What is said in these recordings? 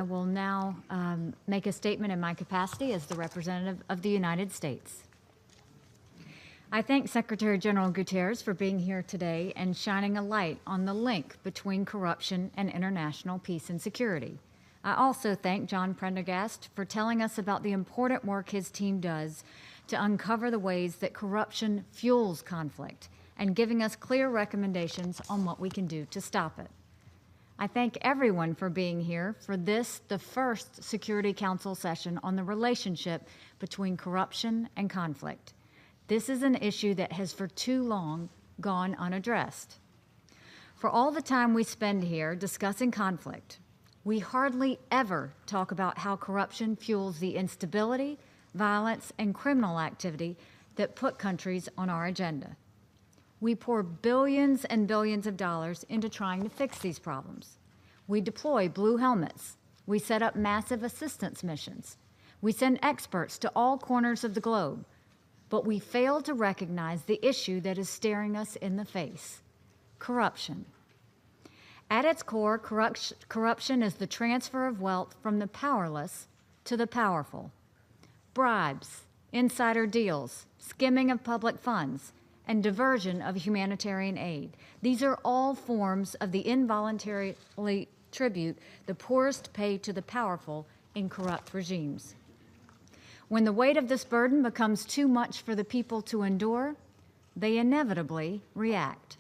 will now make a statement in my capacity as the representative of the United States. I thank Secretary General Guterres for being here today and shining a light on the link between corruption and international peace and security. I also thank John Prendergast for telling us about the important work his team does to uncover the ways that corruption fuels conflict and giving us clear recommendations on what we can do to stop it. I thank everyone for being here for this, the first Security Council session on the relationship between corruption and conflict. This is an issue that has for too long gone unaddressed. For all the time we spend here discussing conflict, we hardly ever talk about how corruption fuels the instability, violence, and criminal activity that put countries on our agenda. We pour billions and billions of dollars into trying to fix these problems. We deploy blue helmets. We set up massive assistance missions. We send experts to all corners of the globe. But we fail to recognize the issue that is staring us in the face: corruption. At its core, corruption is the transfer of wealth from the powerless to the powerful. Bribes, insider deals, skimming of public funds, and diversion of humanitarian aid. These are all forms of the involuntary tribute the poorest pay to the powerful in corrupt regimes. When the weight of this burden becomes too much for the people to endure, they inevitably react.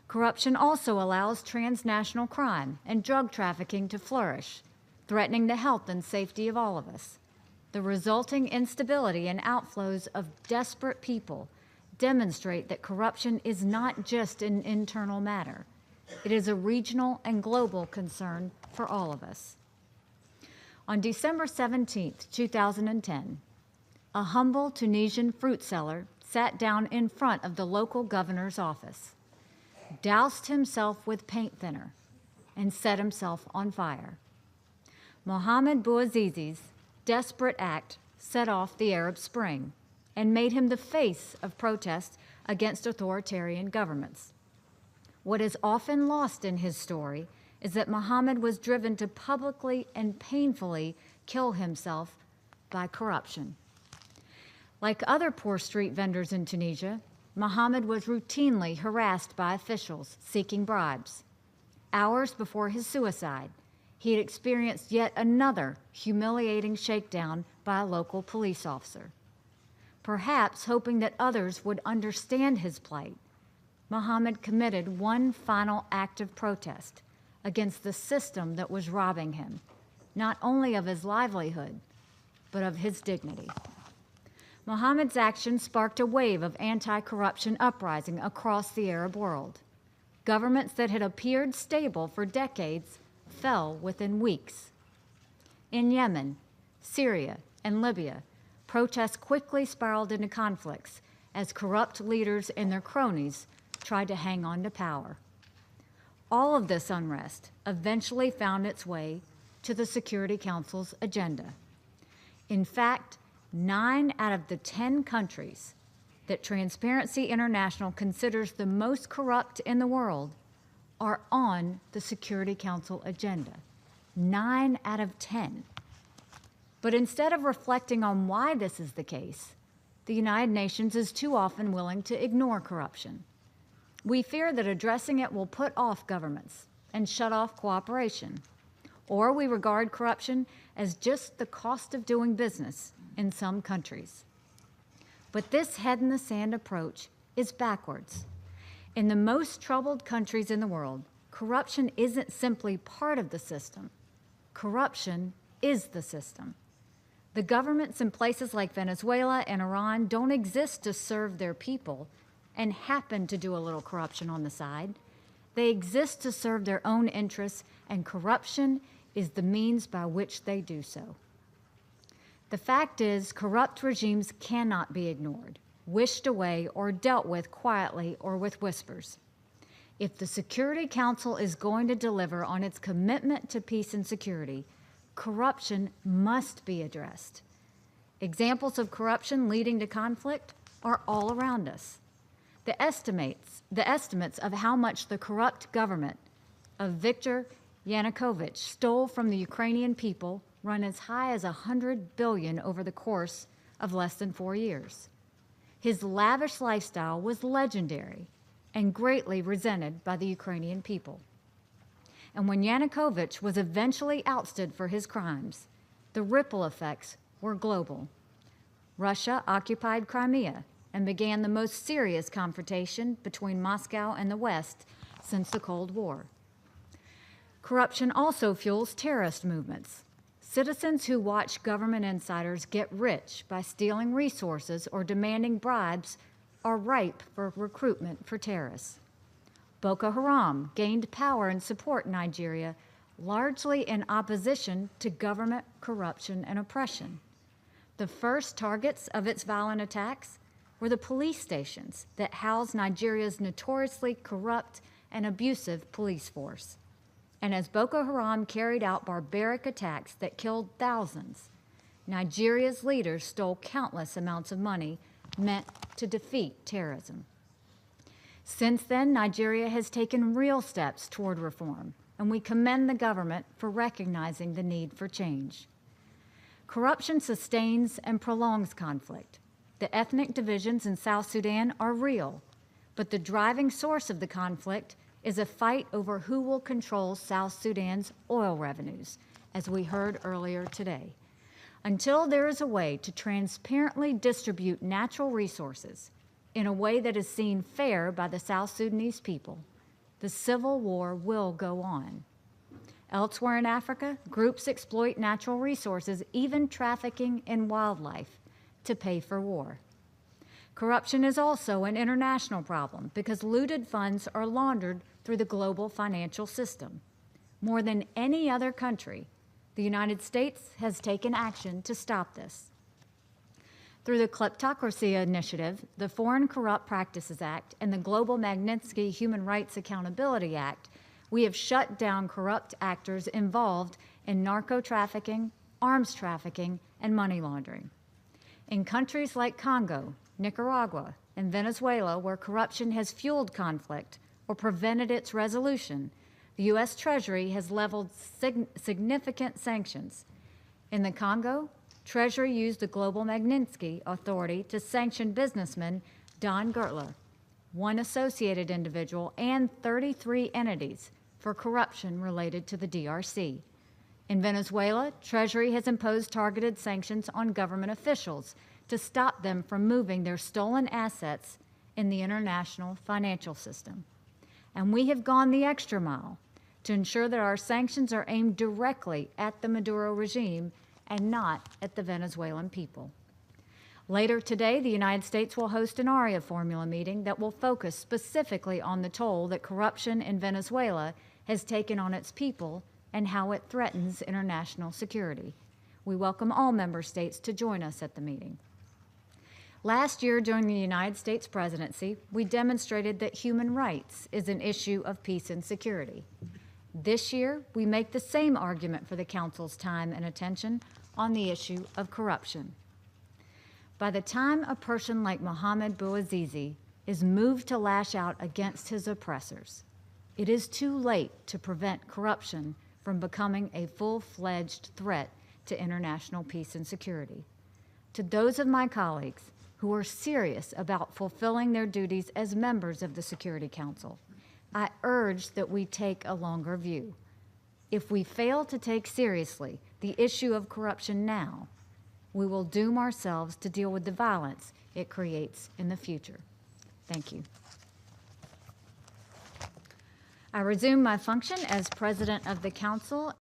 Corruption also allows transnational crime and drug trafficking to flourish, threatening the health and safety of all of us. The resulting instability and outflows of desperate people demonstrate that corruption is not just an internal matter. It is a regional and global concern for all of us. On December 17, 2010, a humble Tunisian fruit seller sat down in front of the local governor's office, doused himself with paint thinner, and set himself on fire. Mohamed Bouazizi's desperate act set off the Arab Spring and made him the face of protests against authoritarian governments. What is often lost in his story is that Mohammed was driven to publicly and painfully kill himself by corruption. Like other poor street vendors in Tunisia, Mohammed was routinely harassed by officials seeking bribes. Hours before his suicide, he had experienced yet another humiliating shakedown by a local police officer. Perhaps hoping that others would understand his plight, Mohammed committed one final act of protest against the system that was robbing him, not only of his livelihood, but of his dignity. Mohammed's action sparked a wave of anti-corruption uprising across the Arab world. Governments that had appeared stable for decades fell within weeks. In Yemen, Syria, and Libya, protests quickly spiraled into conflicts as corrupt leaders and their cronies tried to hang on to power. All of this unrest eventually found its way to the Security Council's agenda. In fact, 9 out of the 10 countries that Transparency International considers the most corrupt in the world are on the Security Council agenda. 9 out of 10. But instead of reflecting on why this is the case, the United Nations is too often willing to ignore corruption. We fear that addressing it will put off governments and shut off cooperation, or we regard corruption as just the cost of doing business in some countries. But this head-in-the-sand approach is backwards. In the most troubled countries in the world, corruption isn't simply part of the system. Corruption is the system. The governments in places like Venezuela and Iran don't exist to serve their people and happen to do a little corruption on the side. They exist to serve their own interests, and corruption is the means by which they do so. The fact is, corrupt regimes cannot be ignored, wished away, or dealt with quietly or with whispers. If the Security Council is going to deliver on its commitment to peace and security, corruption must be addressed. Examples of corruption leading to conflict are all around us. The estimates of how much the corrupt government of Viktor Yanukovych stole from the Ukrainian people, run as high as $100 billion over the course of less than 4 years. His lavish lifestyle was legendary and greatly resented by the Ukrainian people. And when Yanukovych was eventually ousted for his crimes, the ripple effects were global. Russia occupied Crimea and began the most serious confrontation between Moscow and the West since the Cold War. Corruption also fuels terrorist movements. Citizens who watch government insiders get rich by stealing resources or demanding bribes are ripe for recruitment for terrorists. Boko Haram gained power and support in Nigeria, largely in opposition to government corruption and oppression. The first targets of its violent attacks were the police stations that housed Nigeria's notoriously corrupt and abusive police force. And as Boko Haram carried out barbaric attacks that killed thousands, Nigeria's leaders stole countless amounts of money meant to defeat terrorism. Since then, Nigeria has taken real steps toward reform, and we commend the government for recognizing the need for change. Corruption sustains and prolongs conflict. The ethnic divisions in South Sudan are real, but the driving source of the conflict is a fight over who will control South Sudan's oil revenues, as we heard earlier today. Until there is a way to transparently distribute natural resources in a way that is seen fair by the South Sudanese people, the civil war will go on. Elsewhere in Africa, groups exploit natural resources, even trafficking in wildlife, to pay for war. Corruption is also an international problem because looted funds are laundered through the global financial system. More than any other country, the United States has taken action to stop this. Through the Kleptocracy Initiative, the Foreign Corrupt Practices Act, and the Global Magnitsky Human Rights Accountability Act, we have shut down corrupt actors involved in narco-trafficking, arms trafficking, and money laundering. In countries like Congo, Nicaragua, and Venezuela, where corruption has fueled conflict or prevented its resolution, the U.S. Treasury has leveled significant sanctions. In the Congo, Treasury used the Global Magnitsky Authority to sanction businessman Don Gertler, one associated individual, and 33 entities for corruption related to the DRC. In Venezuela, Treasury has imposed targeted sanctions on government officials to stop them from moving their stolen assets in the international financial system. And we have gone the extra mile to ensure that our sanctions are aimed directly at the Maduro regime and not at the Venezuelan people. Later today, the United States will host an ARIA formula meeting that will focus specifically on the toll that corruption in Venezuela has taken on its people and how it threatens international security. We welcome all member states to join us at the meeting. Last year, during the United States presidency, we demonstrated that human rights is an issue of peace and security. This year, we make the same argument for the Council's time and attention on the issue of corruption. By the time a person like Mohamed Bouazizi is moved to lash out against his oppressors, it is too late to prevent corruption from becoming a full-fledged threat to international peace and security. To those of my colleagues who are serious about fulfilling their duties as members of the Security Council, I urge that we take a longer view. If we fail to take seriously the issue of corruption now, we will doom ourselves to deal with the violence it creates in the future. Thank you. I resume my function as President of the Council